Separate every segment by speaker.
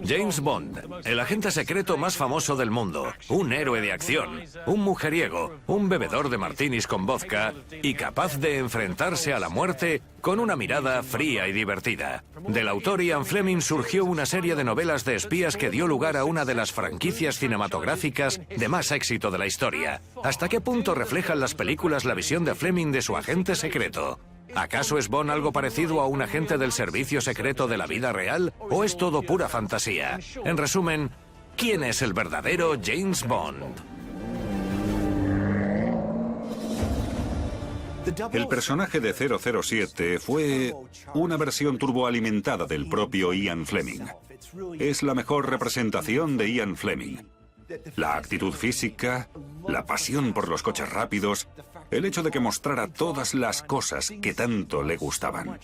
Speaker 1: James Bond, el agente secreto más famoso del mundo, un héroe de acción, un mujeriego, un bebedor de martinis con vodka y capaz de enfrentarse a la muerte con una mirada fría y divertida. Del autor Ian Fleming surgió una serie de novelas de espías que dio lugar a una de las franquicias cinematográficas de más éxito de la historia. ¿Hasta qué punto reflejan las películas la visión de Fleming de su agente secreto? ¿Acaso es Bond algo parecido a un agente del servicio secreto de la vida real o es todo pura fantasía? En resumen, ¿quién es el verdadero James Bond?
Speaker 2: El personaje de 007 fue una versión turboalimentada del propio Ian Fleming. Es la mejor representación de Ian Fleming. La actitud física, la pasión por los coches rápidos, el hecho de que mostrara todas las cosas que tanto le gustaban.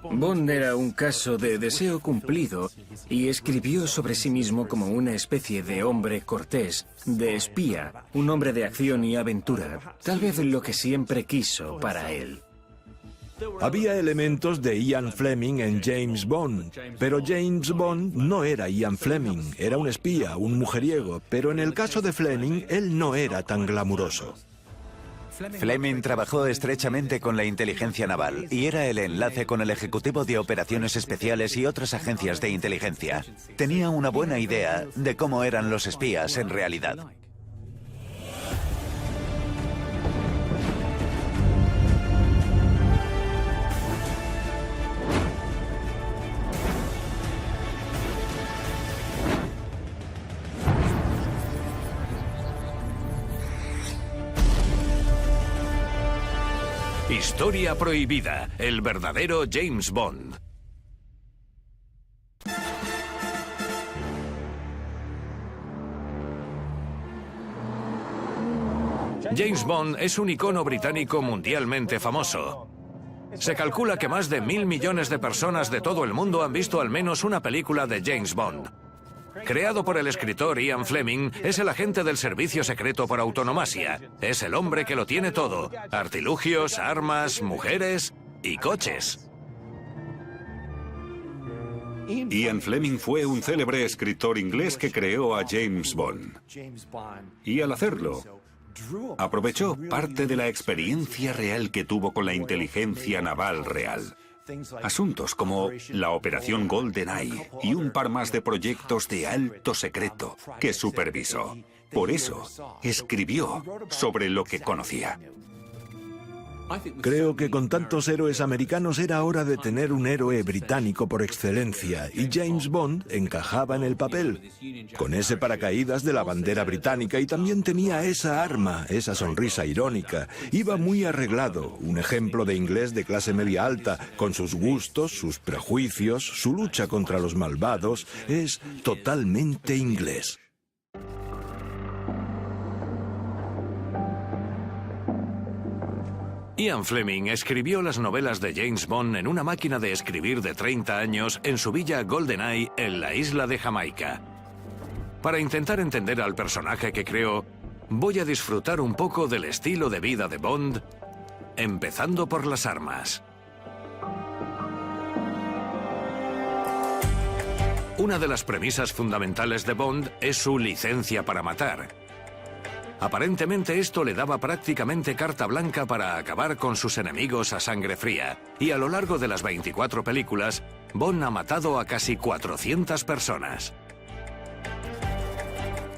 Speaker 3: Bond era un caso de deseo cumplido y escribió sobre sí mismo como una especie de hombre cortés, de espía, un hombre de acción y aventura, tal vez lo que siempre quiso para él.
Speaker 4: Había elementos de Ian Fleming en James Bond, pero James Bond no era Ian Fleming, era un espía, un mujeriego, pero en el caso de Fleming, él no era tan glamuroso.
Speaker 5: Fleming trabajó estrechamente con la inteligencia naval y era el enlace con el Ejecutivo de Operaciones Especiales y otras agencias de inteligencia. Tenía una buena idea de cómo eran los espías en realidad.
Speaker 1: Historia prohibida, el verdadero James Bond. James Bond es un icono británico mundialmente famoso. Se calcula que más de 1.000 millones de personas de todo el mundo han visto al menos una película de James Bond. Creado por el escritor Ian Fleming, es el agente del servicio secreto por autonomasia. Es el hombre que lo tiene todo: artilugios, armas, mujeres y coches.
Speaker 2: Ian Fleming fue un célebre escritor inglés que creó a James Bond. Y al hacerlo, aprovechó parte de la experiencia real que tuvo con la inteligencia naval real. Asuntos como la Operación GoldenEye y un par más de proyectos de alto secreto que supervisó. Por eso, escribió sobre lo que conocía.
Speaker 4: Creo que con tantos héroes americanos era hora de tener un héroe británico por excelencia, y James Bond encajaba en el papel, con ese paracaídas de la bandera británica, y también tenía esa arma, esa sonrisa irónica. Iba muy arreglado, un ejemplo de inglés de clase media alta, con sus gustos, sus prejuicios, su lucha contra los malvados. Es totalmente inglés.
Speaker 1: Ian Fleming escribió las novelas de James Bond en una máquina de escribir de 30 años en su villa GoldenEye en la isla de Jamaica. Para intentar entender al personaje que creó, voy a disfrutar un poco del estilo de vida de Bond, empezando por las armas. Una de las premisas fundamentales de Bond es su licencia para matar. Aparentemente esto le daba prácticamente carta blanca para acabar con sus enemigos a sangre fría, y a lo largo de las 24 películas, Bond ha matado a casi 400 personas.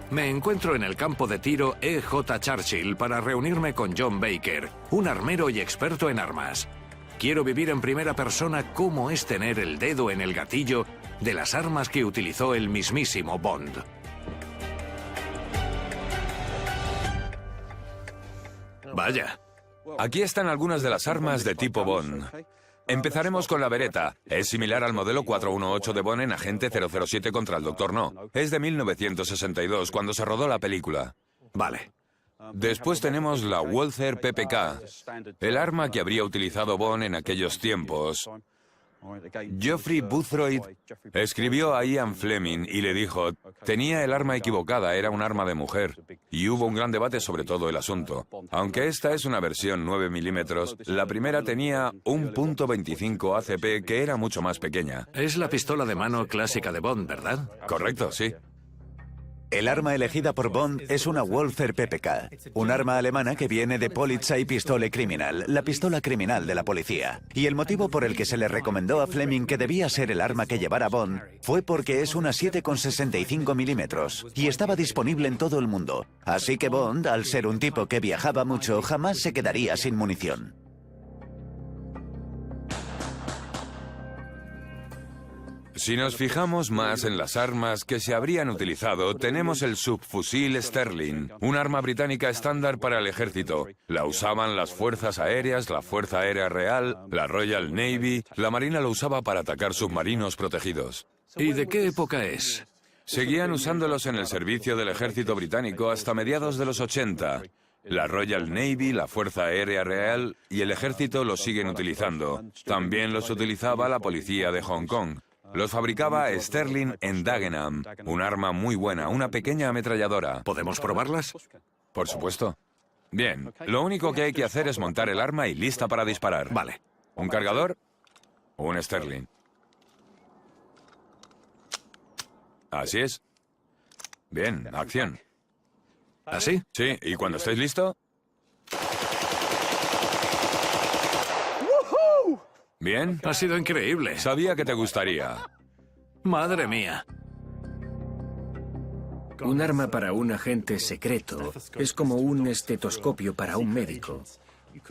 Speaker 1: Me encuentro en el campo de tiro E.J. Churchill para reunirme con John Baker, un armero y experto en armas. Quiero vivir en primera persona cómo es tener el dedo en el gatillo de las armas que utilizó el mismísimo Bond. Vaya.
Speaker 6: Aquí están algunas de las armas de tipo Bond. Empezaremos con la Beretta. Es similar al modelo 418 de Bond en Agente 007 contra el Dr. No. Es de 1962, cuando se rodó la película.
Speaker 1: Vale.
Speaker 6: Después tenemos la Walther PPK, el arma que habría utilizado Bond en aquellos tiempos. Geoffrey Boothroyd escribió a Ian Fleming y le dijo, tenía el arma equivocada, era un arma de mujer. Y hubo un gran debate sobre todo el asunto. Aunque esta es una versión 9 milímetros, la primera tenía un .25 ACP que era mucho más pequeña.
Speaker 1: Es la pistola de mano clásica de Bond, ¿verdad?
Speaker 6: Correcto, sí.
Speaker 5: El arma elegida por Bond es una Walther PPK, un arma alemana que viene de Polizeipistole Kriminal, la pistola criminal de la policía. Y el motivo por el que se le recomendó a Fleming que debía ser el arma que llevara Bond fue porque es una 7,65 milímetros y estaba disponible en todo el mundo. Así que Bond, al ser un tipo que viajaba mucho, jamás se quedaría sin munición.
Speaker 6: Si nos fijamos más en las armas que se habrían utilizado, tenemos el subfusil Sterling, un arma británica estándar para el ejército. La usaban las fuerzas aéreas, la Fuerza Aérea Real, la Royal Navy, la Marina lo usaba para atacar submarinos protegidos.
Speaker 1: ¿Y de qué época es?
Speaker 6: Seguían usándolos en el servicio del ejército británico hasta mediados de los 80. La Royal Navy, la Fuerza Aérea Real y el ejército los siguen utilizando. También los utilizaba la policía de Hong Kong. Los fabricaba Sterling en Dagenham, un arma muy buena, una pequeña ametralladora.
Speaker 1: ¿Podemos probarlas?
Speaker 6: Por supuesto. Bien, lo único que hay que hacer es montar el arma y lista para disparar.
Speaker 1: Vale.
Speaker 6: ¿Un cargador? O un Sterling. Así es. Bien, acción.
Speaker 1: ¿Así?
Speaker 6: Sí, y cuando estéis listo... Bien.
Speaker 1: Ha sido increíble.
Speaker 6: Sabía que te gustaría.
Speaker 1: Madre mía.
Speaker 3: Un arma para un agente secreto es como un estetoscopio para un médico.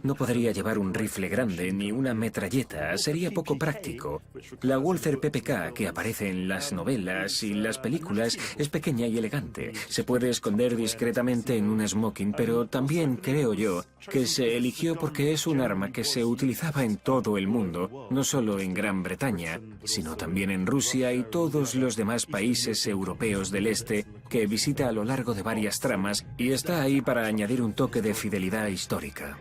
Speaker 3: No podría llevar un rifle grande ni una metralleta, sería poco práctico. La Walther PPK, que aparece en las novelas y las películas, es pequeña y elegante. Se puede esconder discretamente en un smoking, pero también creo yo que se eligió porque es un arma que se utilizaba en todo el mundo, no solo en Gran Bretaña, sino también en Rusia y todos los demás países europeos del este que visita a lo largo de varias tramas y está ahí para añadir un toque de fidelidad histórica.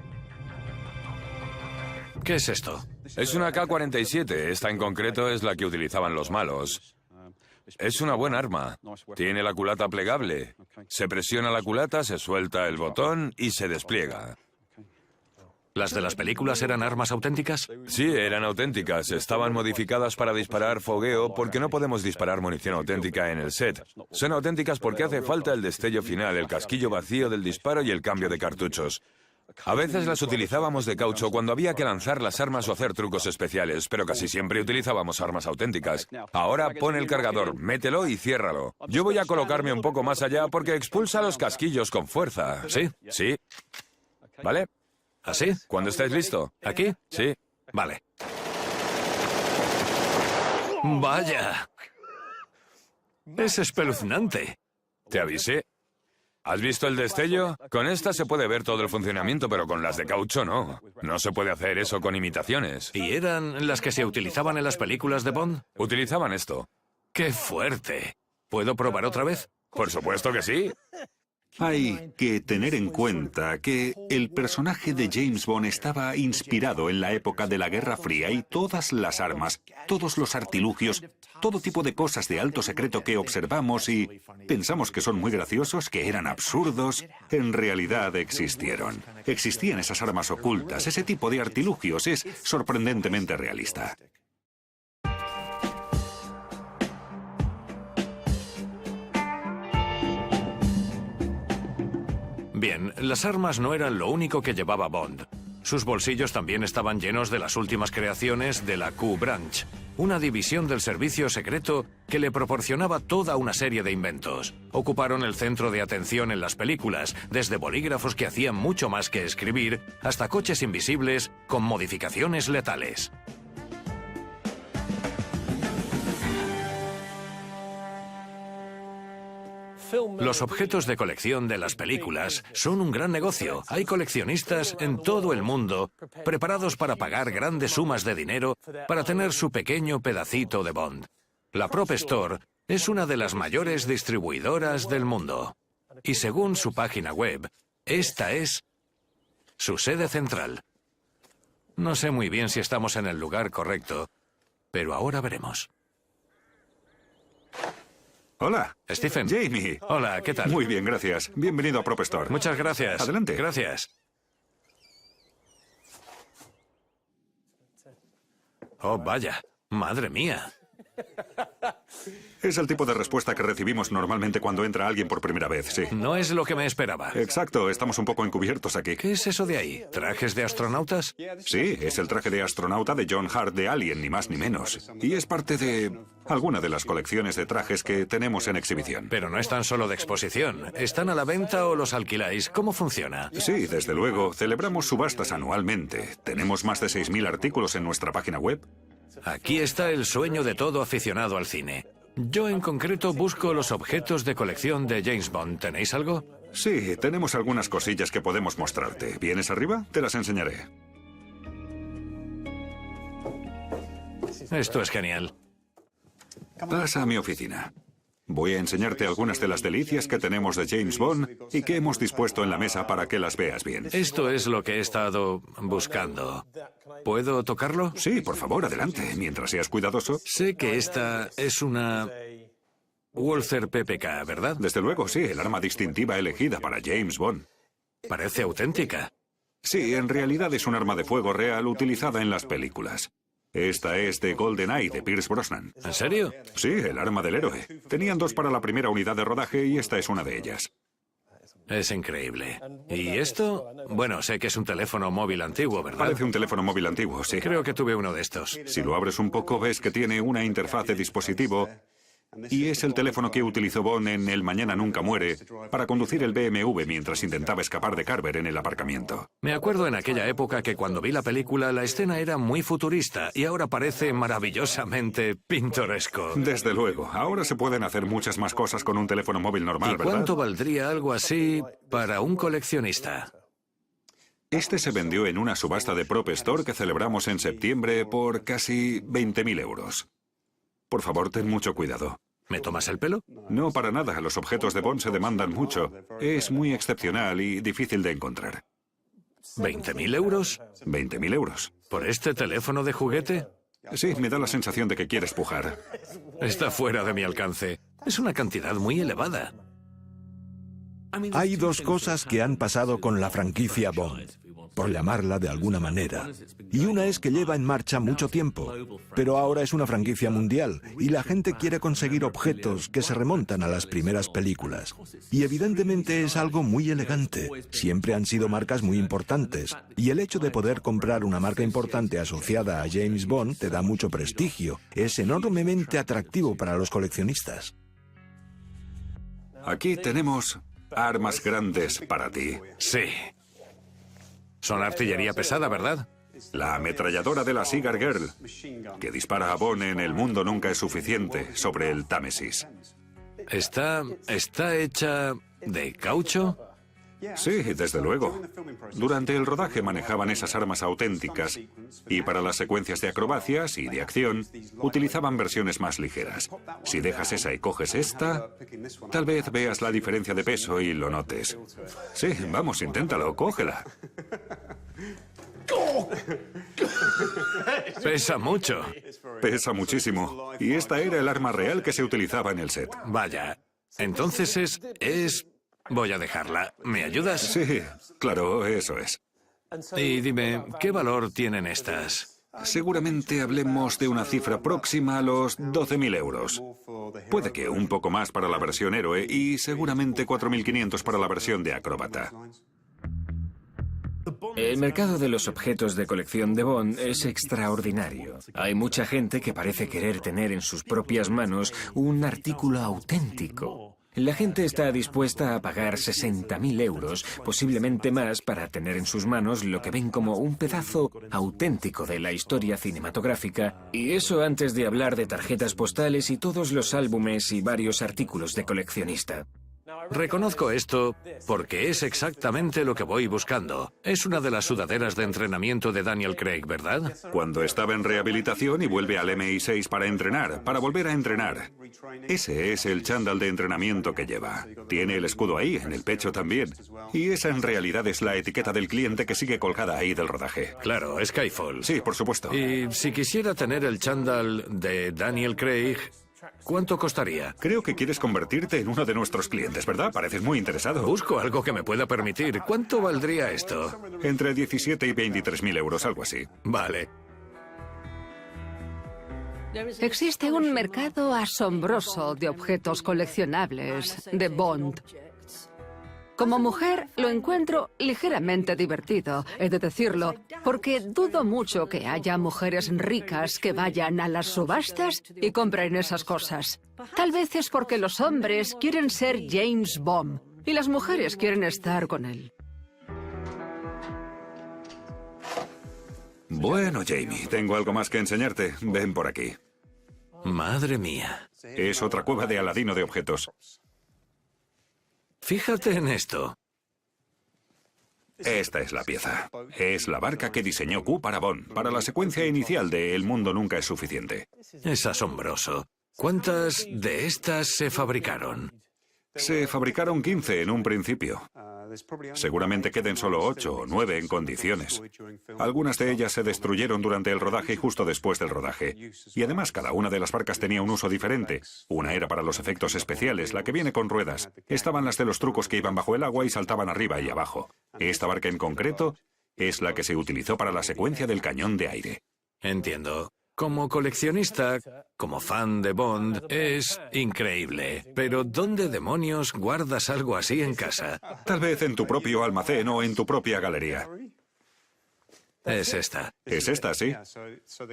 Speaker 1: ¿Qué es esto?
Speaker 6: Es una K-47, esta en concreto es la que utilizaban los malos. Es una buena arma. Tiene la culata plegable. Se presiona la culata, se suelta el botón y se despliega.
Speaker 1: ¿Las de las películas eran armas auténticas?
Speaker 6: Sí, eran auténticas. Estaban modificadas para disparar fogueo porque no podemos disparar munición auténtica en el set. Son auténticas porque hace falta el destello final, el casquillo vacío del disparo y el cambio de cartuchos. A veces las utilizábamos de caucho cuando había que lanzar las armas o hacer trucos especiales, pero casi siempre utilizábamos armas auténticas. Ahora pon el cargador, mételo y ciérralo. Yo voy a colocarme un poco más allá porque expulsa los casquillos con fuerza.
Speaker 1: ¿Sí?
Speaker 6: Sí. ¿Vale?
Speaker 1: ¿Así?
Speaker 6: ¿Cuándo estáis listo?
Speaker 1: ¿Aquí?
Speaker 6: Sí.
Speaker 1: Vale. ¡Vaya! Es espeluznante.
Speaker 6: Te avisé. ¿Has visto el destello? Con esta se puede ver todo el funcionamiento, pero con las de caucho no. No se puede hacer eso con imitaciones.
Speaker 1: ¿Y eran las que se utilizaban en las películas de Bond?
Speaker 6: Utilizaban esto.
Speaker 1: ¡Qué fuerte! ¿Puedo probar otra vez?
Speaker 6: Por supuesto que sí.
Speaker 2: Hay que tener en cuenta que el personaje de James Bond estaba inspirado en la época de la Guerra Fría y todas las armas, todos los artilugios, todo tipo de cosas de alto secreto que observamos y pensamos que son muy graciosos, que eran absurdos, en realidad existieron. Existían esas armas ocultas, ese tipo de artilugios es sorprendentemente realista.
Speaker 1: Bien, las armas no eran lo único que llevaba Bond. Sus bolsillos también estaban llenos de las últimas creaciones de la Q-Branch, una división del servicio secreto que le proporcionaba toda una serie de inventos. Ocuparon el centro de atención en las películas, desde bolígrafos que hacían mucho más que escribir, hasta coches invisibles con modificaciones letales. Los objetos de colección de las películas son un gran negocio. Hay coleccionistas en todo el mundo preparados para pagar grandes sumas de dinero para tener su pequeño pedacito de Bond. La Prop Store es una de las mayores distribuidoras del mundo. Y según su página web, esta es su sede central. No sé muy bien si estamos en el lugar correcto, pero ahora veremos.
Speaker 2: Hola.
Speaker 1: Stephen.
Speaker 2: Jamie.
Speaker 1: Hola, ¿qué tal?
Speaker 2: Muy bien, gracias. Bienvenido a Prop Store.
Speaker 1: Muchas gracias.
Speaker 2: Adelante.
Speaker 1: Gracias. Oh, vaya. Madre mía.
Speaker 2: Es el tipo de respuesta que recibimos normalmente cuando entra alguien por primera vez, sí.
Speaker 1: No es lo que me esperaba.
Speaker 2: Exacto, estamos un poco encubiertos aquí.
Speaker 1: ¿Qué es eso de ahí? ¿Trajes de astronautas?
Speaker 2: Sí, es el traje de astronauta de John Hart de Alien, ni más ni menos. Y es parte de alguna de las colecciones de trajes que tenemos en exhibición.
Speaker 1: Pero no están solo de exposición. ¿Están a la venta o los alquiláis? ¿Cómo funciona?
Speaker 2: Sí, desde luego. Celebramos subastas anualmente. Tenemos más de 6.000 artículos en nuestra página web.
Speaker 1: Aquí está el sueño de todo aficionado al cine. Yo en concreto busco los objetos de colección de James Bond. ¿Tenéis algo?
Speaker 2: Sí, tenemos algunas cosillas que podemos mostrarte. ¿Vienes arriba? Te las enseñaré.
Speaker 1: Esto es genial.
Speaker 2: Pasa a mi oficina. Voy a enseñarte algunas de las delicias que tenemos de James Bond y que hemos dispuesto en la mesa para que las veas bien.
Speaker 1: Esto es lo que he estado buscando. ¿Puedo tocarlo?
Speaker 2: Sí, por favor, adelante, mientras seas cuidadoso.
Speaker 1: Sé que esta es una Walther PPK, ¿verdad?
Speaker 2: Desde luego, sí, el arma distintiva elegida para James Bond.
Speaker 1: Parece auténtica.
Speaker 2: Sí, en realidad es un arma de fuego real utilizada en las películas. Esta es de GoldenEye, de Pierce Brosnan.
Speaker 1: ¿En serio?
Speaker 2: Sí, el arma del héroe. Tenían dos para la primera unidad de rodaje y esta es una de ellas.
Speaker 1: Es increíble. ¿Y esto? Bueno, sé que es un teléfono móvil antiguo, ¿verdad?
Speaker 2: Parece un teléfono móvil antiguo, sí.
Speaker 1: Creo que tuve uno de estos.
Speaker 2: Si lo abres un poco, ves que tiene una interfaz de dispositivo y es el teléfono que utilizó Bond en El Mañana Nunca Muere para conducir el BMW mientras intentaba escapar de Carver en el aparcamiento.
Speaker 1: Me acuerdo en aquella época que cuando vi la película la escena era muy futurista y ahora parece maravillosamente pintoresco.
Speaker 2: Desde luego, ahora se pueden hacer muchas más cosas con un teléfono móvil normal,
Speaker 1: ¿Y
Speaker 2: ¿verdad?
Speaker 1: cuánto valdría algo así para un coleccionista?
Speaker 2: Este se vendió en una subasta de Prop Store que celebramos en septiembre por casi 20.000 euros. Por favor, ten mucho cuidado.
Speaker 1: ¿Me tomas el pelo?
Speaker 2: No, para nada. Los objetos de Bond se demandan mucho. Es muy excepcional y difícil de encontrar.
Speaker 1: ¿20.000 euros?
Speaker 2: 20.000 euros.
Speaker 1: ¿Por este teléfono de juguete?
Speaker 2: Sí, me da la sensación de que quieres pujar.
Speaker 1: Está fuera de mi alcance. Es una cantidad muy elevada.
Speaker 4: Hay dos cosas que han pasado con la franquicia Bond, por llamarla de alguna manera. Y una es que lleva en marcha mucho tiempo, pero ahora es una franquicia mundial y la gente quiere conseguir objetos que se remontan a las primeras películas. Y evidentemente es algo muy elegante. Siempre han sido marcas muy importantes. Y el hecho de poder comprar una marca importante asociada a James Bond te da mucho prestigio. Es enormemente atractivo para los coleccionistas.
Speaker 2: Aquí tenemos armas grandes para ti.
Speaker 1: Sí. Son artillería pesada, ¿verdad?
Speaker 2: La ametralladora de la Cigar Girl, que dispara a Bond en El mundo nunca es suficiente, sobre el Támesis.
Speaker 1: ¿Está hecha de caucho?
Speaker 2: Sí, desde luego. Durante el rodaje manejaban esas armas auténticas y para las secuencias de acrobacias y de acción utilizaban versiones más ligeras. Si dejas esa y coges esta, tal vez veas la diferencia de peso y lo notes. Sí, vamos, inténtalo, cógela.
Speaker 1: Pesa mucho.
Speaker 2: Pesa muchísimo. Y esta era el arma real que se utilizaba en el set.
Speaker 1: Vaya. Entonces es... Voy a dejarla. ¿Me ayudas?
Speaker 2: Sí, claro, eso es.
Speaker 1: Y dime, ¿qué valor tienen estas?
Speaker 2: Seguramente hablemos de una cifra próxima a los 12.000 euros. Puede que un poco más para la versión héroe y seguramente 4.500 para la versión de acróbata.
Speaker 3: El mercado de los objetos de colección de Bond es extraordinario. Hay mucha gente que parece querer tener en sus propias manos un artículo auténtico. La gente está dispuesta a pagar 60.000 euros, posiblemente más, para tener en sus manos lo que ven como un pedazo auténtico de la historia cinematográfica, y eso antes de hablar de tarjetas postales y todos los álbumes y varios artículos de coleccionista.
Speaker 1: Reconozco esto porque es exactamente lo que voy buscando. Es una de las sudaderas de entrenamiento de Daniel Craig, ¿verdad?
Speaker 2: Cuando estaba en rehabilitación y vuelve al MI6 para entrenar, para volver a entrenar. Ese es el chándal de entrenamiento que lleva. Tiene el escudo ahí, en el pecho también. Y esa en realidad es la etiqueta del cliente que sigue colgada ahí del rodaje.
Speaker 1: Claro, Skyfall.
Speaker 2: Sí, por supuesto.
Speaker 1: Y si quisiera tener el chándal de Daniel Craig, ¿cuánto costaría?
Speaker 2: Creo que quieres convertirte en uno de nuestros clientes, ¿verdad? Pareces muy interesado.
Speaker 1: Busco algo que me pueda permitir. ¿Cuánto valdría esto?
Speaker 2: Entre 17 y 23.000 euros, algo así.
Speaker 1: Vale.
Speaker 7: Existe un mercado asombroso de objetos coleccionables de Bond. Como mujer, lo encuentro ligeramente divertido, he de decirlo, porque dudo mucho que haya mujeres ricas que vayan a las subastas y compren esas cosas. Tal vez es porque los hombres quieren ser James Bond y las mujeres quieren estar con él.
Speaker 2: Bueno, Jamie, tengo algo más que enseñarte. Ven por aquí.
Speaker 1: Madre mía.
Speaker 2: Es otra cueva de Aladino de objetos.
Speaker 1: Fíjate en esto.
Speaker 2: Esta es la pieza. Es la barca que diseñó Q para Bond, para la secuencia inicial de El mundo nunca es suficiente.
Speaker 1: Es asombroso. ¿Cuántas de estas se fabricaron?
Speaker 2: Se fabricaron 15 en un principio. Seguramente queden solo 8 o 9 en condiciones. Algunas de ellas se destruyeron durante el rodaje y justo después del rodaje. Y además cada una de las barcas tenía un uso diferente. Una era para los efectos especiales, la que viene con ruedas. Estaban las de los trucos que iban bajo el agua y saltaban arriba y abajo. Esta barca en concreto es la que se utilizó para la secuencia del cañón de aire.
Speaker 1: Entiendo. Como coleccionista, como fan de Bond, es increíble. Pero ¿dónde demonios guardas algo así en casa?
Speaker 2: Tal vez en tu propio almacén o en tu propia galería.
Speaker 1: Es esta.
Speaker 2: Es esta, sí.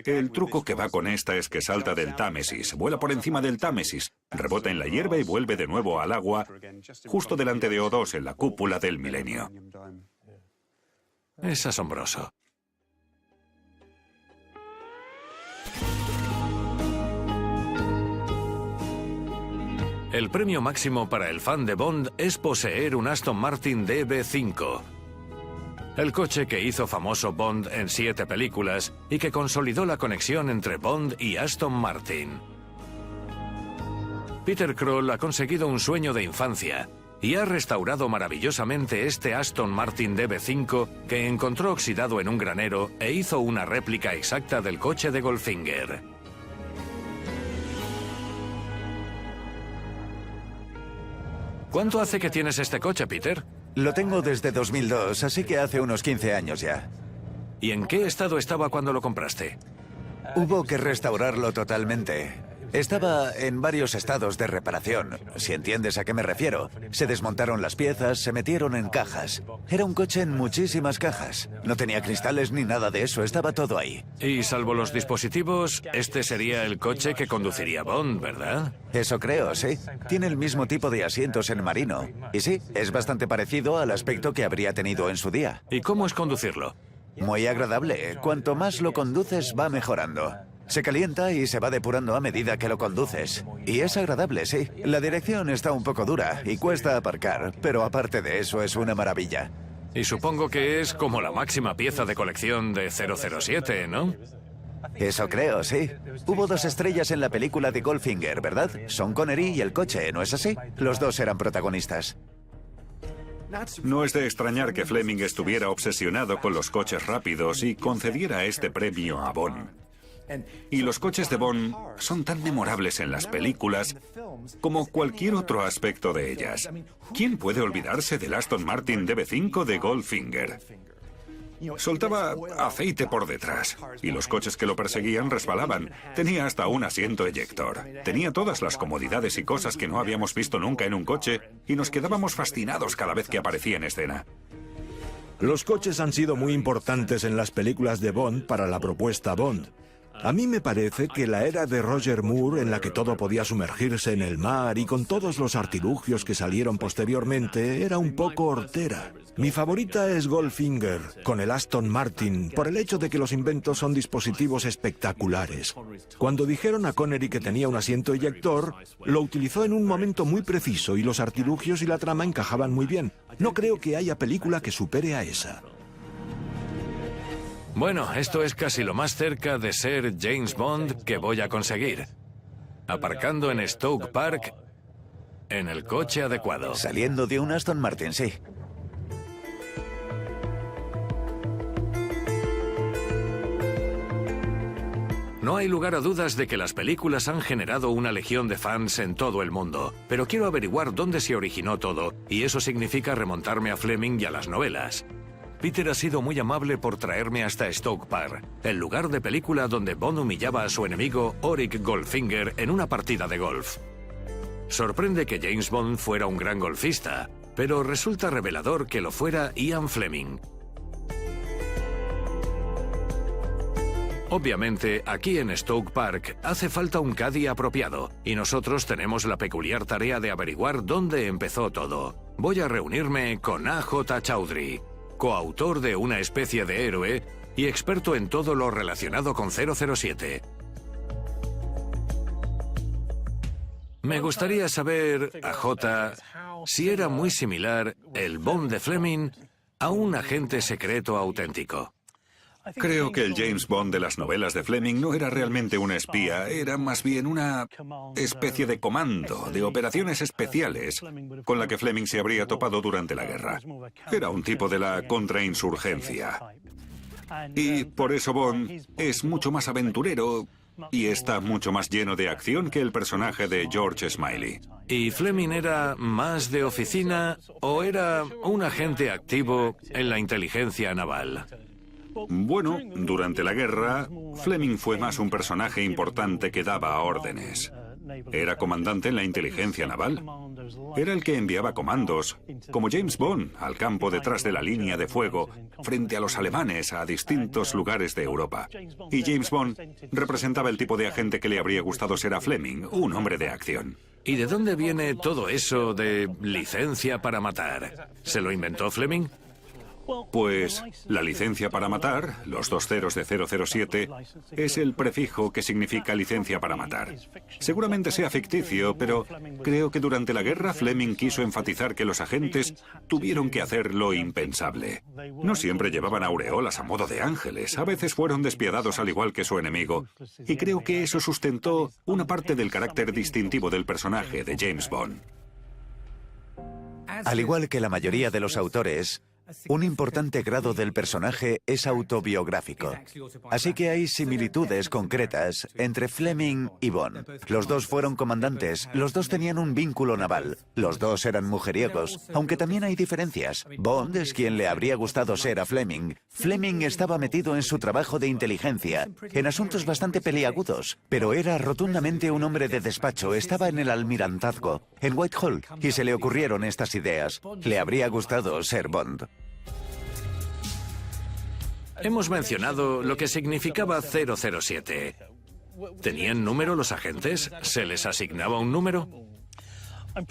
Speaker 2: El truco que va con esta es que salta del Támesis, vuela por encima del Támesis, rebota en la hierba y vuelve de nuevo al agua, justo delante de O2 en la cúpula del milenio.
Speaker 1: Es asombroso. El premio máximo para el fan de Bond es poseer un Aston Martin DB5. El coche que hizo famoso Bond en 7 películas y que consolidó la conexión entre Bond y Aston Martin. Peter Kroll ha conseguido un sueño de infancia y ha restaurado maravillosamente este Aston Martin DB5 que encontró oxidado en un granero e hizo una réplica exacta del coche de Goldfinger. ¿Cuánto hace que tienes este coche, Peter?
Speaker 5: Lo tengo desde 2002, así que hace unos 15 años ya.
Speaker 1: ¿Y en qué estado estaba cuando lo compraste?
Speaker 5: Hubo que restaurarlo totalmente. Estaba en varios estados de reparación, si entiendes a qué me refiero. Se desmontaron las piezas, se metieron en cajas. Era un coche en muchísimas cajas. No tenía cristales ni nada de eso, estaba todo ahí.
Speaker 1: Y salvo los dispositivos, este sería el coche que conduciría Bond, ¿verdad?
Speaker 5: Eso creo, sí. Tiene el mismo tipo de asientos en marino. Y sí, es bastante parecido al aspecto que habría tenido en su día.
Speaker 1: ¿Y cómo es conducirlo?
Speaker 5: Muy agradable. Cuanto más lo conduces, va mejorando. Se calienta y se va depurando a medida que lo conduces. Y es agradable, sí. La dirección está un poco dura y cuesta aparcar, pero aparte de eso es una maravilla.
Speaker 1: Y supongo que es como la máxima pieza de colección de 007, ¿no?
Speaker 5: Eso creo, sí. Hubo 2 estrellas en la película de Goldfinger, ¿verdad? Sean Connery y el coche, ¿no es así? Los 2 eran protagonistas.
Speaker 2: No es de extrañar que Fleming estuviera obsesionado con los coches rápidos y concediera este premio a Bond. Y los coches de Bond son tan memorables en las películas como cualquier otro aspecto de ellas. ¿Quién puede olvidarse del Aston Martin DB5 de Goldfinger? Soltaba aceite por detrás y los coches que lo perseguían resbalaban. Tenía hasta un asiento eyector. Tenía todas las comodidades y cosas que no habíamos visto nunca en un coche y nos quedábamos fascinados cada vez que aparecía en escena.
Speaker 4: Los coches han sido muy importantes en las películas de Bond para la propuesta Bond. A mí me parece que la era de Roger Moore, en la que todo podía sumergirse en el mar y con todos los artilugios que salieron posteriormente, era un poco hortera. Mi favorita es Goldfinger, con el Aston Martin, por el hecho de que los inventos son dispositivos espectaculares. Cuando dijeron a Connery que tenía un asiento eyector, lo utilizó en un momento muy preciso y los artilugios y la trama encajaban muy bien. No creo que haya película que supere a esa.
Speaker 1: Bueno, esto es casi lo más cerca de ser James Bond que voy a conseguir. Aparcando en Stoke Park, en el coche adecuado.
Speaker 5: Saliendo de un Aston Martin, sí.
Speaker 1: No hay lugar a dudas de que las películas han generado una legión de fans en todo el mundo, pero quiero averiguar dónde se originó todo, y eso significa remontarme a Fleming y a las novelas. Peter ha sido muy amable por traerme hasta Stoke Park, el lugar de película donde Bond humillaba a su enemigo Auric Goldfinger en una partida de golf. Sorprende que James Bond fuera un gran golfista, pero resulta revelador que lo fuera Ian Fleming. Obviamente, aquí en Stoke Park hace falta un caddy apropiado, y nosotros tenemos la peculiar tarea de averiguar dónde empezó todo. Voy a reunirme con A.J. Chaudhry, coautor de Una especie de héroe y experto en todo lo relacionado con 007. Me gustaría saber, A.J., si era muy similar el Bond de Fleming a un agente secreto auténtico.
Speaker 2: Creo que el James Bond de las novelas de Fleming no era realmente un espía, era más bien una especie de comando, de operaciones especiales, con la que Fleming se habría topado durante la guerra. Era un tipo de la contrainsurgencia. Y por eso Bond es mucho más aventurero y está mucho más lleno de acción que el personaje de George Smiley.
Speaker 1: ¿Y Fleming era más de oficina o era un agente activo en la inteligencia naval?
Speaker 2: Bueno, durante la guerra, Fleming fue más un personaje importante que daba órdenes. Era comandante en la inteligencia naval. Era el que enviaba comandos, como James Bond, al campo detrás de la línea de fuego, frente a los alemanes a distintos lugares de Europa. Y James Bond representaba el tipo de agente que le habría gustado ser a Fleming, un hombre de acción.
Speaker 1: ¿Y de dónde viene todo eso de licencia para matar? ¿Se lo inventó Fleming?
Speaker 2: Pues la licencia para matar, los dos ceros de 007, es el prefijo que significa licencia para matar. Seguramente sea ficticio, pero creo que durante la guerra Fleming quiso enfatizar que los agentes tuvieron que hacer lo impensable. No siempre llevaban aureolas a modo de ángeles, a veces fueron despiadados al igual que su enemigo, y creo que eso sustentó una parte del carácter distintivo del personaje de James Bond.
Speaker 5: Al igual que la mayoría de los autores, un importante grado del personaje es autobiográfico. Así que hay similitudes concretas entre Fleming y Bond. Los dos fueron comandantes, los dos tenían un vínculo naval, los dos eran mujeriegos, aunque también hay diferencias. Bond es quien le habría gustado ser a Fleming. Fleming estaba metido en su trabajo de inteligencia, en asuntos bastante peliagudos, pero era rotundamente un hombre de despacho, estaba en el almirantazgo, en Whitehall, y se le ocurrieron estas ideas. Le habría gustado ser Bond.
Speaker 1: Hemos mencionado lo que significaba 007. ¿Tenían número los agentes? ¿Se les asignaba un número?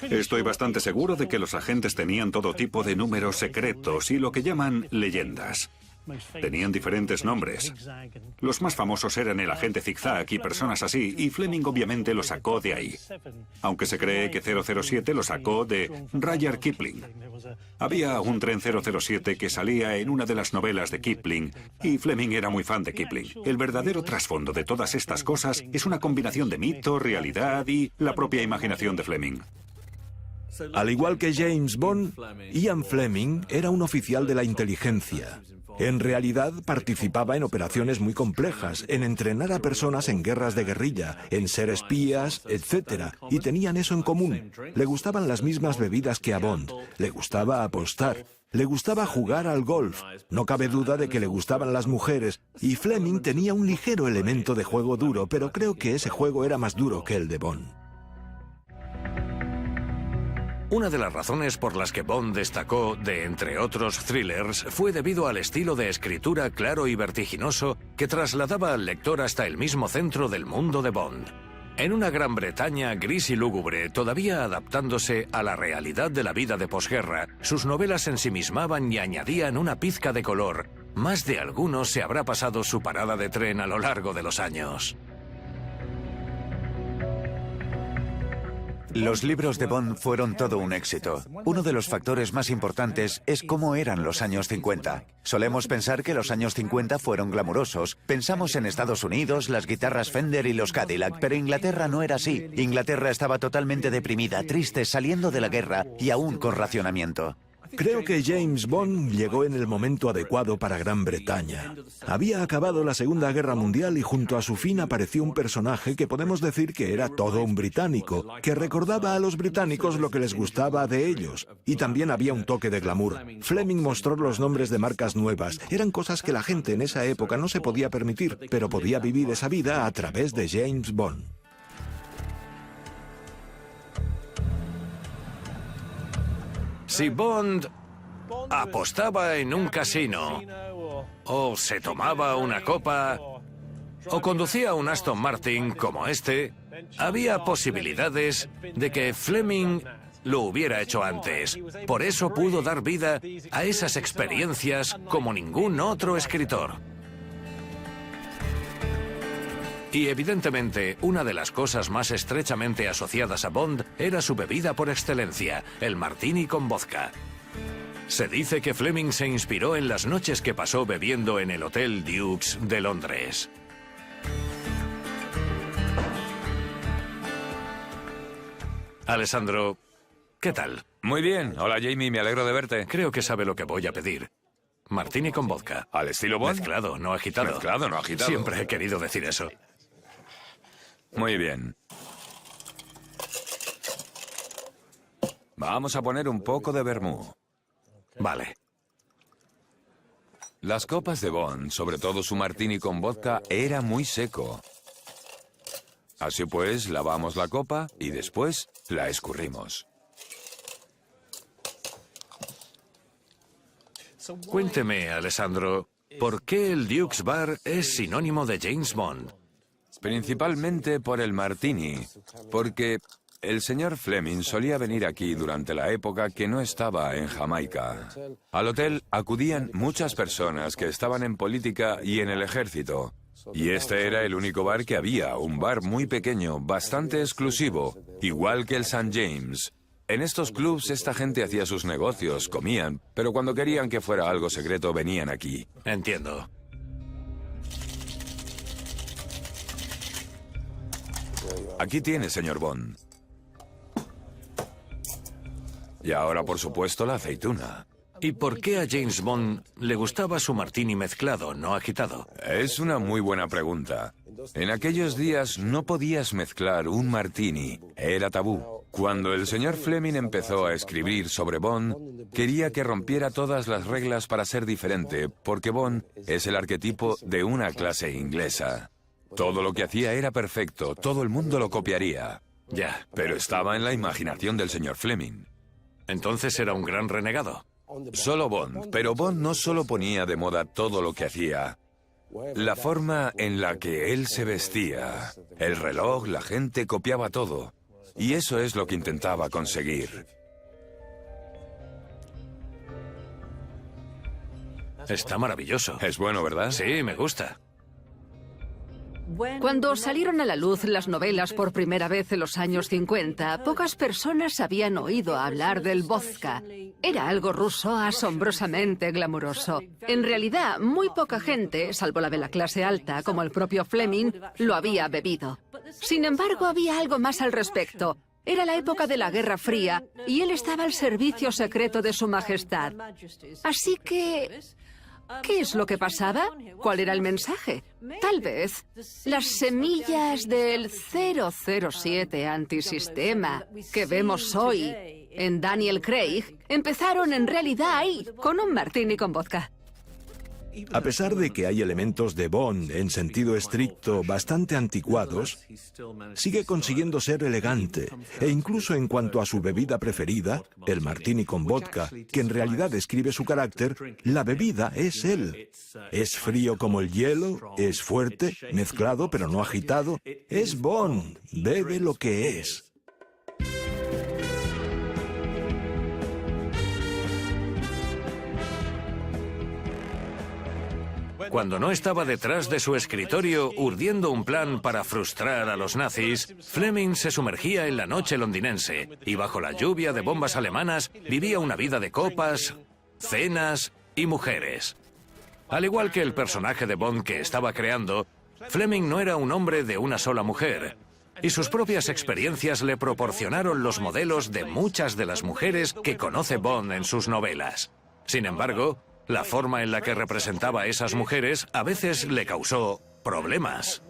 Speaker 2: Estoy bastante seguro de que los agentes tenían todo tipo de números secretos y lo que llaman leyendas. Tenían diferentes nombres. Los más famosos eran el agente Zigzag y personas así, y Fleming obviamente lo sacó de ahí. Aunque se cree que 007 lo sacó de Rudyard Kipling. Había un tren 007 que salía en una de las novelas de Kipling, y Fleming era muy fan de Kipling. El verdadero trasfondo de todas estas cosas es una combinación de mito, realidad y la propia imaginación de Fleming.
Speaker 4: Al igual que James Bond, Ian Fleming era un oficial de la inteligencia. En realidad participaba en operaciones muy complejas, en entrenar a personas en guerras de guerrilla, en ser espías, etc. Y tenían eso en común. Le gustaban las mismas bebidas que a Bond, le gustaba apostar, le gustaba jugar al golf. No cabe duda de que le gustaban las mujeres, y Fleming tenía un ligero elemento de juego duro, pero creo que ese juego era más duro que el de Bond.
Speaker 1: Una de las razones por las que Bond destacó de entre otros thrillers fue debido al estilo de escritura claro y vertiginoso que trasladaba al lector hasta el mismo centro del mundo de Bond. En una Gran Bretaña gris y lúgubre, todavía adaptándose a la realidad de la vida de posguerra, sus novelas se ensimismaban y añadían una pizca de color. Más de alguno se habrá pasado su parada de tren a lo largo de los años.
Speaker 5: Los libros de Bond fueron todo un éxito. Uno de los factores más importantes es cómo eran los años 50. Solemos pensar que los años 50 fueron glamurosos. Pensamos en Estados Unidos, las guitarras Fender y los Cadillac, pero Inglaterra no era así. Inglaterra estaba totalmente deprimida, triste, saliendo de la guerra y aún con racionamiento.
Speaker 4: Creo que James Bond llegó en el momento adecuado para Gran Bretaña. Había acabado la Segunda Guerra Mundial y junto a su fin apareció un personaje que podemos decir que era todo un británico, que recordaba a los británicos lo que les gustaba de ellos. Y también había un toque de glamour. Fleming mostró los nombres de marcas nuevas. Eran cosas que la gente en esa época no se podía permitir, pero podía vivir esa vida a través de James Bond.
Speaker 1: Si Bond apostaba en un casino, o se tomaba una copa, o conducía un Aston Martin como este, había posibilidades de que Fleming lo hubiera hecho antes. Por eso pudo dar vida a esas experiencias como ningún otro escritor. Y evidentemente, una de las cosas más estrechamente asociadas a Bond era su bebida por excelencia, el martini con vodka. Se dice que Fleming se inspiró en las noches que pasó bebiendo en el Hotel Dukes de Londres. Alessandro, ¿qué tal?
Speaker 6: Muy bien. Hola, Jamie, me alegro de verte.
Speaker 1: Creo que sabe lo que voy a pedir. Martini con vodka.
Speaker 6: ¿Al estilo Bond?
Speaker 1: Mezclado, no agitado.
Speaker 6: Mezclado, no agitado.
Speaker 1: Siempre he querido decir eso.
Speaker 6: Muy bien. Vamos a poner un poco de vermú.
Speaker 1: Vale.
Speaker 6: Las copas de Bond, sobre todo su martini con vodka, era muy seco. Así pues, lavamos la copa y después la escurrimos.
Speaker 1: Cuénteme, Alessandro, ¿por qué el Duke's Bar es sinónimo de James Bond?
Speaker 6: Principalmente por el martini, porque el señor Fleming solía venir aquí durante la época que no estaba en Jamaica. Al hotel acudían muchas personas que estaban en política y en el ejército. Y este era el único bar que había, un bar muy pequeño, bastante exclusivo, igual que el St. James. En estos clubs esta gente hacía sus negocios, comían, pero cuando querían que fuera algo secreto venían aquí.
Speaker 1: Entiendo.
Speaker 6: Aquí tiene, señor Bond. Y ahora, por supuesto, la aceituna.
Speaker 1: ¿Y por qué a James Bond le gustaba su martini mezclado, no agitado?
Speaker 6: Es una muy buena pregunta. En aquellos días no podías mezclar un martini, era tabú. Cuando el señor Fleming empezó a escribir sobre Bond, quería que rompiera todas las reglas para ser diferente, porque Bond es el arquetipo de una clase inglesa. Todo lo que hacía era perfecto, todo el mundo lo copiaría.
Speaker 1: Ya.
Speaker 6: Pero estaba en la imaginación del señor Fleming.
Speaker 1: Entonces era un gran renegado.
Speaker 6: Solo Bond, pero Bond no solo ponía de moda todo lo que hacía. La forma en la que él se vestía, el reloj, la gente copiaba todo. Y eso es lo que intentaba conseguir.
Speaker 1: Está maravilloso.
Speaker 6: Es bueno, ¿verdad?
Speaker 1: Sí, me gusta.
Speaker 7: Cuando salieron a la luz las novelas por primera vez en los años 50, pocas personas habían oído hablar del vodka. Era algo ruso asombrosamente glamuroso. En realidad, muy poca gente, salvo la de la clase alta, como el propio Fleming, lo había bebido. Sin embargo, había algo más al respecto. Era la época de la Guerra Fría y él estaba al servicio secreto de Su Majestad. Así que... ¿qué es lo que pasaba? ¿Cuál era el mensaje? Tal vez las semillas del 007 antisistema que vemos hoy en Daniel Craig empezaron en realidad ahí, con un martini con vodka.
Speaker 4: A pesar de que hay elementos de Bond en sentido estricto bastante anticuados, sigue consiguiendo ser elegante, e incluso en cuanto a su bebida preferida, el martini con vodka, que en realidad describe su carácter, la bebida es él. Es frío como el hielo, es fuerte, mezclado pero no agitado. Es Bond, bebe lo que es.
Speaker 1: Cuando no estaba detrás de su escritorio urdiendo un plan para frustrar a los nazis, Fleming se sumergía en la noche londinense y bajo la lluvia de bombas alemanas vivía una vida de copas, cenas y mujeres. Al igual que el personaje de Bond que estaba creando, Fleming no era un hombre de una sola mujer, y sus propias experiencias le proporcionaron los modelos de muchas de las mujeres que conoce Bond en sus novelas. Sin embargo, la forma en la que representaba a esas mujeres a veces le causó problemas.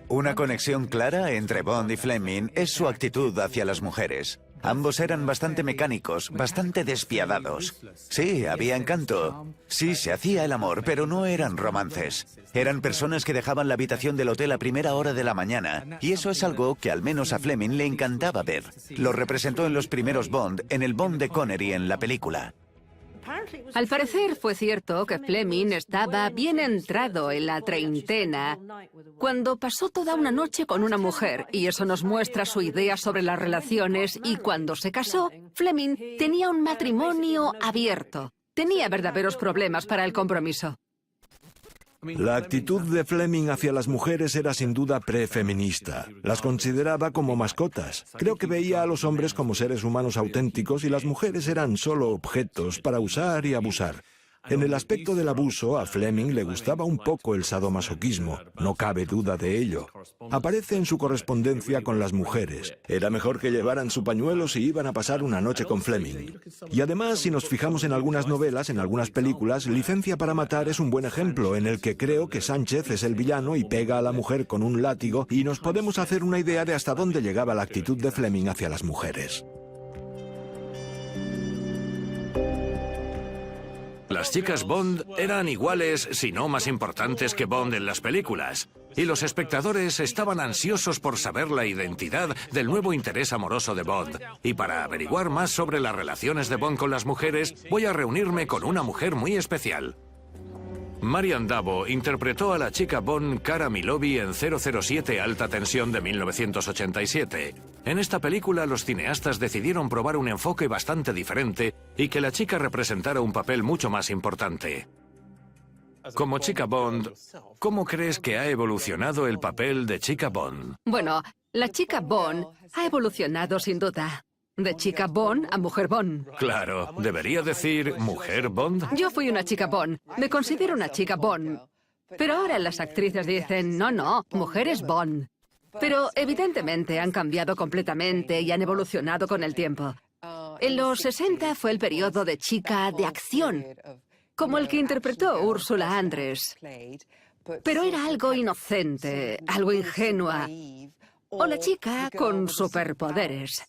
Speaker 5: Una conexión clara entre Bond y Fleming es su actitud hacia las mujeres. Ambos eran bastante mecánicos, bastante despiadados. Sí, había encanto. Sí, se hacía el amor, pero no eran romances. Eran personas que dejaban la habitación del hotel a primera hora de la mañana, y eso es algo que al menos a Fleming le encantaba ver. Lo representó en los primeros Bond, en el Bond de Connery en la película.
Speaker 7: Al parecer fue cierto que Fleming estaba bien entrado en la treintena cuando pasó toda una noche con una mujer, y eso nos muestra su idea sobre las relaciones, y cuando se casó, Fleming tenía un matrimonio abierto. Tenía verdaderos problemas para el compromiso.
Speaker 4: La actitud de Fleming hacia las mujeres era sin duda prefeminista. Las consideraba como mascotas. Creo que veía a los hombres como seres humanos auténticos y las mujeres eran solo objetos para usar y abusar. En el aspecto del abuso, a Fleming le gustaba un poco el sadomasoquismo, no cabe duda de ello. Aparece en su correspondencia con las mujeres. Era mejor que llevaran su pañuelo si iban a pasar una noche con Fleming. Y además, si nos fijamos en algunas novelas, en algunas películas, Licencia para matar es un buen ejemplo en el que creo que Sánchez es el villano y pega a la mujer con un látigo, y nos podemos hacer una idea de hasta dónde llegaba la actitud de Fleming hacia las mujeres.
Speaker 1: Las chicas Bond eran iguales, si no más importantes que Bond en las películas, y los espectadores estaban ansiosos por saber la identidad del nuevo interés amoroso de Bond. Y para averiguar más sobre las relaciones de Bond con las mujeres, voy a reunirme con una mujer muy especial. Marian Dabo interpretó a la chica Bond Cara Milovi en 007 Alta Tensión de 1987. En esta película los cineastas decidieron probar un enfoque bastante diferente y que la chica representara un papel mucho más importante. Como chica Bond, ¿cómo crees que ha evolucionado el papel de chica Bond?
Speaker 7: Bueno, la chica Bond ha evolucionado sin duda. De chica Bond a mujer Bond.
Speaker 1: Claro, debería decir mujer Bond.
Speaker 7: Yo fui una chica Bond. Me considero una chica Bond. Pero ahora las actrices dicen, no, mujeres Bond. Pero evidentemente han cambiado completamente y han evolucionado con el tiempo. En los 60 fue el periodo de chica de acción, como el que interpretó Úrsula Andress. Pero era algo inocente, algo ingenua. O la chica con superpoderes.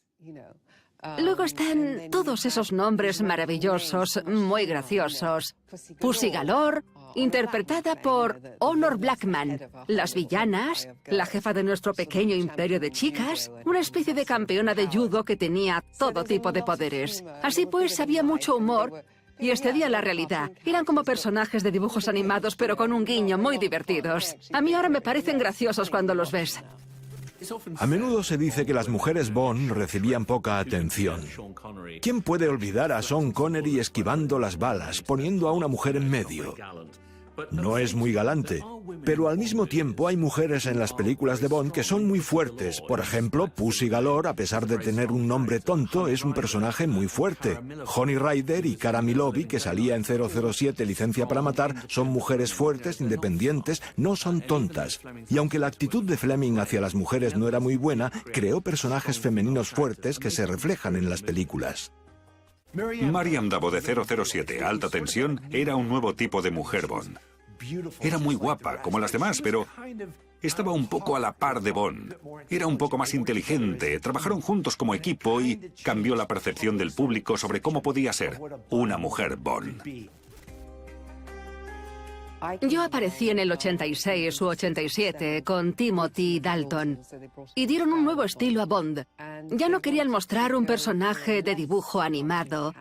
Speaker 7: Luego están todos esos nombres maravillosos, muy graciosos. Pussy Galore, interpretada por Honor Blackman. Las villanas, la jefa de nuestro pequeño imperio de chicas, una especie de campeona de judo que tenía todo tipo de poderes. Así pues, había mucho humor y excedía la realidad. Eran como personajes de dibujos animados, pero con un guiño, muy divertidos. A mí ahora me parecen graciosos cuando los ves.
Speaker 4: A menudo se dice que las mujeres Bond recibían poca atención. ¿Quién puede olvidar a Sean Connery esquivando las balas, poniendo a una mujer en medio? No es muy galante, pero al mismo tiempo hay mujeres en las películas de Bond que son muy fuertes. Por ejemplo, Pussy Galore, a pesar de tener un nombre tonto, es un personaje muy fuerte. Honey Rider y Cara Milovi, que salía en 007 Licencia para matar, son mujeres fuertes, independientes, no son tontas. Y aunque la actitud de Fleming hacia las mujeres no era muy buena, creó personajes femeninos fuertes que se reflejan en las películas.
Speaker 2: Marian Dabo de 007 Alta Tensión era un nuevo tipo de mujer Bond. Era muy guapa, como las demás, pero estaba un poco a la par de Bond. Era un poco más inteligente, trabajaron juntos como equipo y cambió la percepción del público sobre cómo podía ser una mujer Bond.
Speaker 7: Yo aparecí en el 86 u 87 con Timothy Dalton y dieron un nuevo estilo a Bond. Ya no querían mostrar un personaje de dibujo animado,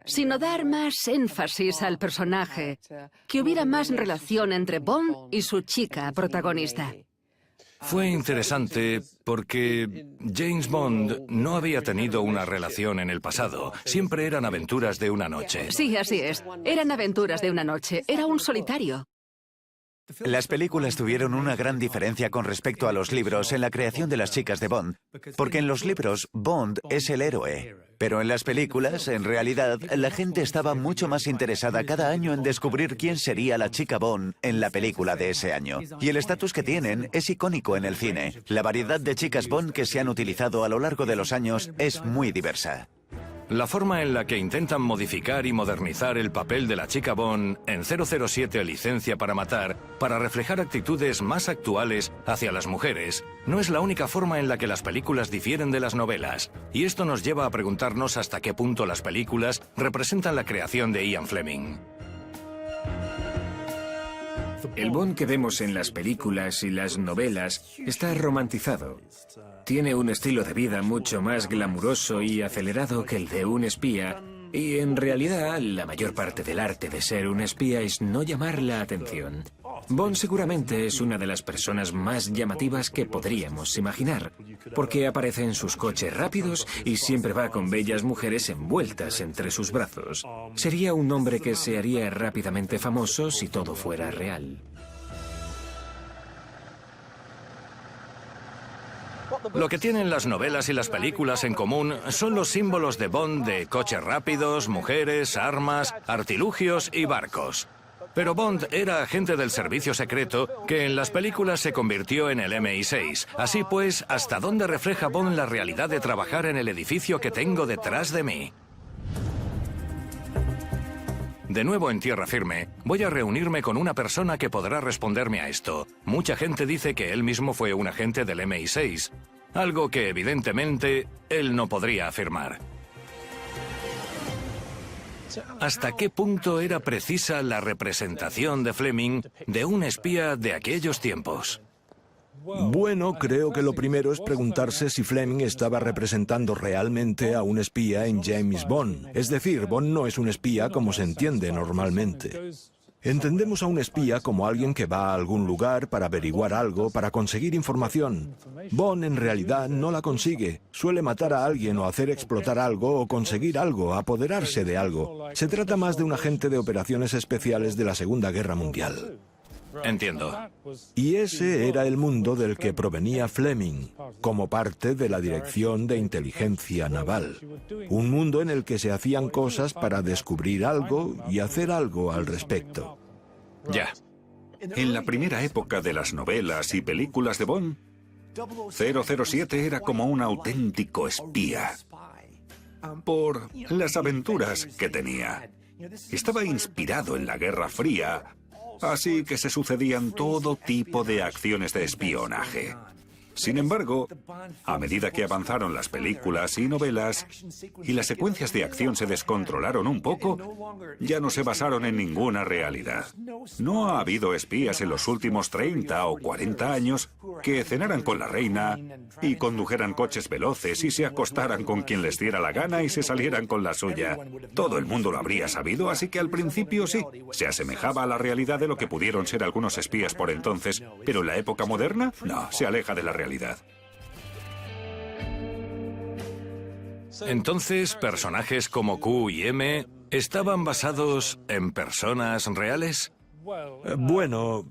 Speaker 7: sino dar más énfasis al personaje, que hubiera más relación entre Bond y su chica protagonista.
Speaker 1: Fue interesante porque James Bond no había tenido una relación en el pasado. Siempre eran aventuras de una noche.
Speaker 7: Sí, así es. Eran aventuras de una noche. Era un solitario.
Speaker 5: Las películas tuvieron una gran diferencia con respecto a los libros en la creación de las chicas de Bond, porque en los libros Bond es el héroe, pero en las películas, en realidad, la gente estaba mucho más interesada cada año en descubrir quién sería la chica Bond en la película de ese año. Y el estatus que tienen es icónico en el cine. La variedad de chicas Bond que se han utilizado a lo largo de los años es muy diversa.
Speaker 1: La forma en la que intentan modificar y modernizar el papel de la chica Bond en 007 Licencia para Matar para reflejar actitudes más actuales hacia las mujeres no es la única forma en la que las películas difieren de las novelas, y esto nos lleva a preguntarnos hasta qué punto las películas representan la creación de Ian Fleming.
Speaker 3: El Bond que vemos en las películas y las novelas está romantizado. Tiene un estilo de vida mucho más glamuroso y acelerado que el de un espía, y en realidad la mayor parte del arte de ser un espía es no llamar la atención. Bond seguramente es una de las personas más llamativas que podríamos imaginar, porque aparece en sus coches rápidos y siempre va con bellas mujeres envueltas entre sus brazos. Sería un hombre que se haría rápidamente famoso si todo fuera real.
Speaker 1: Lo que tienen las novelas y las películas en común son los símbolos de Bond de coches rápidos, mujeres, armas, artilugios y barcos. Pero Bond era agente del servicio secreto que en las películas se convirtió en el MI6. Así pues, ¿hasta dónde refleja Bond la realidad de trabajar en el edificio que tengo detrás de mí? De nuevo en tierra firme, voy a reunirme con una persona que podrá responderme a esto. Mucha gente dice que él mismo fue un agente del MI6, algo que evidentemente él no podría afirmar. ¿Hasta qué punto era precisa la representación de Fleming de un espía de aquellos tiempos?
Speaker 4: Bueno, creo que lo primero es preguntarse si Fleming estaba representando realmente a un espía en James Bond. Es decir, Bond no es un espía como se entiende normalmente. Entendemos a un espía como alguien que va a algún lugar para averiguar algo, para conseguir información. Bond en realidad no la consigue. Suele matar a alguien o hacer explotar algo o conseguir algo, apoderarse de algo. Se trata más de un agente de operaciones especiales de la Segunda Guerra Mundial.
Speaker 1: Entiendo.
Speaker 4: Y ese era el mundo del que provenía Fleming, como parte de la Dirección de Inteligencia Naval. Un mundo en el que se hacían cosas para descubrir algo y hacer algo al respecto.
Speaker 1: Ya.
Speaker 2: En la primera época de las novelas y películas de Bond, 007 era como un auténtico espía por las aventuras que tenía. Estaba inspirado en la Guerra Fría, así que se sucedían todo tipo de acciones de espionaje. Sin embargo, a medida que avanzaron las películas y novelas y las secuencias de acción se descontrolaron un poco, ya no se basaron en ninguna realidad. No ha habido espías en los últimos 30 o 40 años que cenaran con la reina y condujeran coches veloces y se acostaran con quien les diera la gana y se salieran con la suya. Todo el mundo lo habría sabido, así que al principio sí, se asemejaba a la realidad de lo que pudieron ser algunos espías por entonces, pero en la época moderna, no, se aleja de la realidad.
Speaker 1: Entonces, ¿personajes como Q y M estaban basados en personas reales?
Speaker 4: Bueno,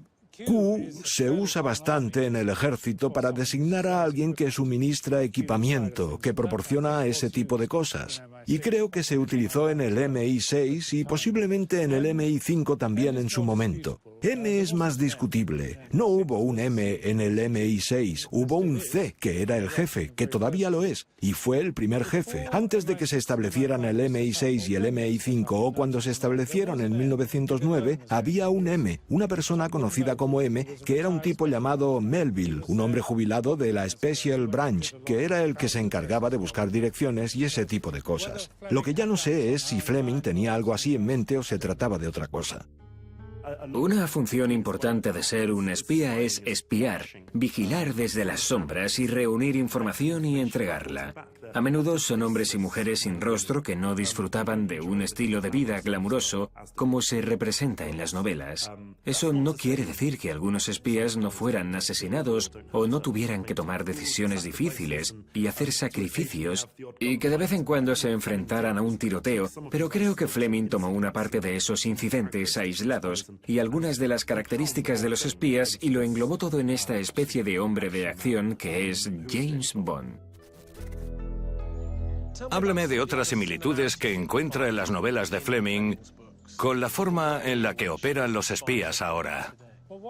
Speaker 4: Q se usa bastante en el ejército para designar a alguien que suministra equipamiento, que proporciona ese tipo de cosas. Y creo que se utilizó en el MI6 y posiblemente en el MI5 también en su momento. M es más discutible. No hubo un M en el MI6, hubo un C, que era el jefe, que todavía lo es, y fue el primer jefe. Antes de que se establecieran el MI6 y el MI5, o cuando se establecieron en 1909, había un M, una persona conocida como M, que era un tipo llamado Melville, un hombre jubilado de la Special Branch, que era el que se encargaba de buscar direcciones y ese tipo de cosas. Lo que ya no sé es si Fleming tenía algo así en mente o se trataba de otra cosa.
Speaker 3: Una función importante de ser un espía es espiar, vigilar desde las sombras y reunir información y entregarla. A menudo son hombres y mujeres sin rostro que no disfrutaban de un estilo de vida glamuroso como se representa en las novelas. Eso no quiere decir que algunos espías no fueran asesinados o no tuvieran que tomar decisiones difíciles y hacer sacrificios y que de vez en cuando se enfrentaran a un tiroteo, pero creo que Fleming tomó una parte de esos incidentes aislados y algunas de las características de los espías y lo englobó todo en esta especie de hombre de acción que es James Bond.
Speaker 1: Háblame de otras similitudes que encuentra en las novelas de Fleming con la forma en la que operan los espías ahora.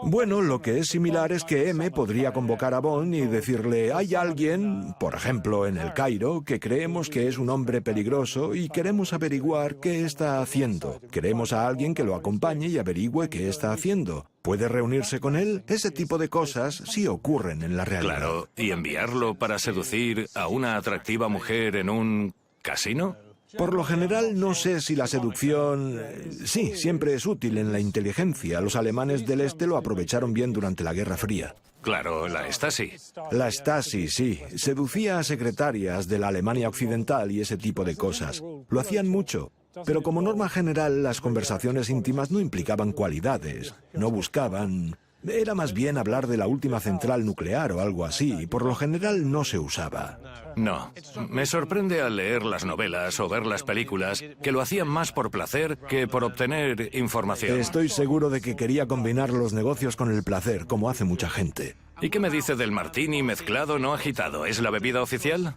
Speaker 4: Bueno, lo que es similar es que M podría convocar a Bond y decirle: hay alguien, por ejemplo en el Cairo, que creemos que es un hombre peligroso y queremos averiguar qué está haciendo. Queremos a alguien que lo acompañe y averigüe qué está haciendo. ¿Puede reunirse con él? Ese tipo de cosas sí ocurren en la realidad.
Speaker 1: Claro, ¿y enviarlo para seducir a una atractiva mujer en un casino?
Speaker 4: Por lo general, no sé si la seducción... Sí, siempre es útil en la inteligencia. Los alemanes del Este lo aprovecharon bien durante la Guerra Fría.
Speaker 1: Claro, la Stasi.
Speaker 4: La Stasi, sí. Seducía a secretarias de la Alemania Occidental y ese tipo de cosas. Lo hacían mucho. Pero como norma general, las conversaciones íntimas no implicaban cualidades. No buscaban... Era más bien hablar de la última central nuclear o algo así, y por lo general no se usaba.
Speaker 1: No. Me sorprende al leer las novelas o ver las películas que lo hacían más por placer que por obtener información.
Speaker 4: Estoy seguro de que quería combinar los negocios con el placer, como hace mucha gente.
Speaker 1: ¿Y qué me dice del martini mezclado no agitado? ¿Es la bebida oficial?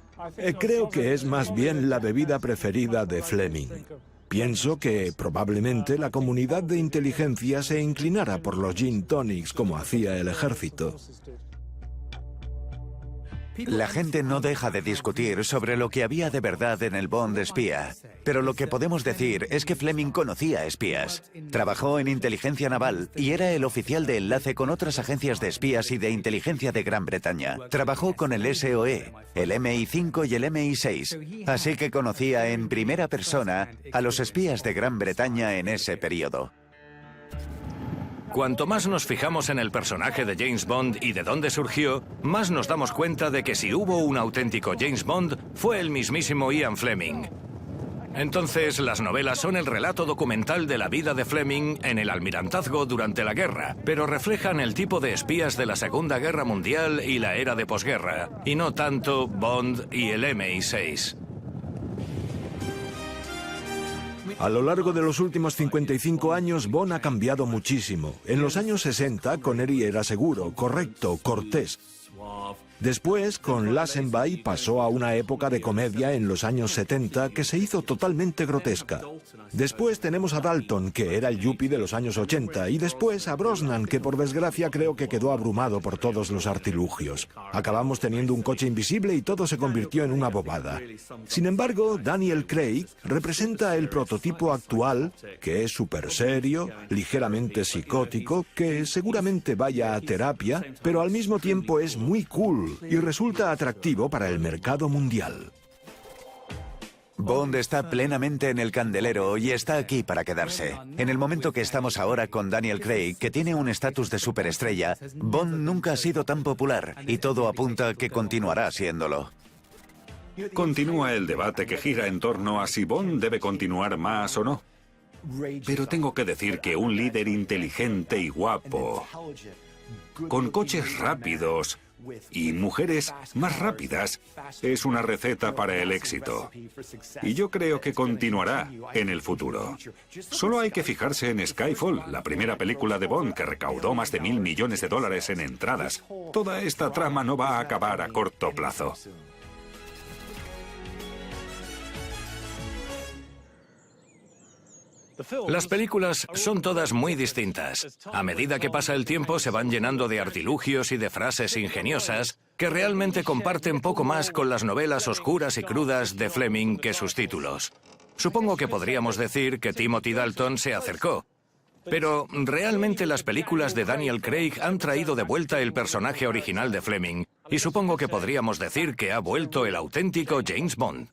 Speaker 4: Creo que es más bien la bebida preferida de Fleming. Pienso que probablemente la comunidad de inteligencia se inclinara por los gin tonics como hacía el ejército.
Speaker 5: La gente no deja de discutir sobre lo que había de verdad en el Bond espía, pero lo que podemos decir es que Fleming conocía espías. Trabajó en inteligencia naval y era el oficial de enlace con otras agencias de espías y de inteligencia de Gran Bretaña. Trabajó con el SOE, el MI5 y el MI6, así que conocía en primera persona a los espías de Gran Bretaña en ese periodo.
Speaker 1: Cuanto más nos fijamos en el personaje de James Bond y de dónde surgió, más nos damos cuenta de que si hubo un auténtico James Bond, fue el mismísimo Ian Fleming. Entonces, las novelas son el relato documental de la vida de Fleming en el almirantazgo durante la guerra, pero reflejan el tipo de espías de la Segunda Guerra Mundial y la era de posguerra, y no tanto Bond y el MI6.
Speaker 4: A lo largo de los últimos 55 años, Bond ha cambiado muchísimo. En los años 60, Connery era seguro, correcto, cortés. Después, con Lazenby pasó a una época de comedia en los años 70 que se hizo totalmente grotesca. Después tenemos a Dalton, que era el yuppie de los años 80, y después a Brosnan, que por desgracia creo que quedó abrumado por todos los artilugios. Acabamos teniendo un coche invisible y todo se convirtió en una bobada. Sin embargo, Daniel Craig representa el prototipo actual, que es súper serio, ligeramente psicótico, que seguramente vaya a terapia, pero al mismo tiempo es muy cool y resulta atractivo para el mercado mundial.
Speaker 5: Bond está plenamente en el candelero y está aquí para quedarse. En el momento que estamos ahora con Daniel Craig, que tiene un estatus de superestrella, Bond nunca ha sido tan popular y todo apunta a que continuará siéndolo.
Speaker 2: Continúa el debate que gira en torno a si Bond debe continuar más o no. Pero tengo que decir que un líder inteligente y guapo, con coches rápidos y mujeres más rápidas, es una receta para el éxito. Y yo creo que continuará en el futuro. Solo hay que fijarse en Skyfall, la primera película de Bond que recaudó más de $1.000 millones en entradas. Toda esta trama no va a acabar a corto plazo.
Speaker 1: Las películas son todas muy distintas. A medida que pasa el tiempo se van llenando de artilugios y de frases ingeniosas que realmente comparten poco más con las novelas oscuras y crudas de Fleming que sus títulos. Supongo que podríamos decir que Timothy Dalton se acercó. Pero realmente las películas de Daniel Craig han traído de vuelta el personaje original de Fleming, y supongo que podríamos decir que ha vuelto el auténtico James Bond.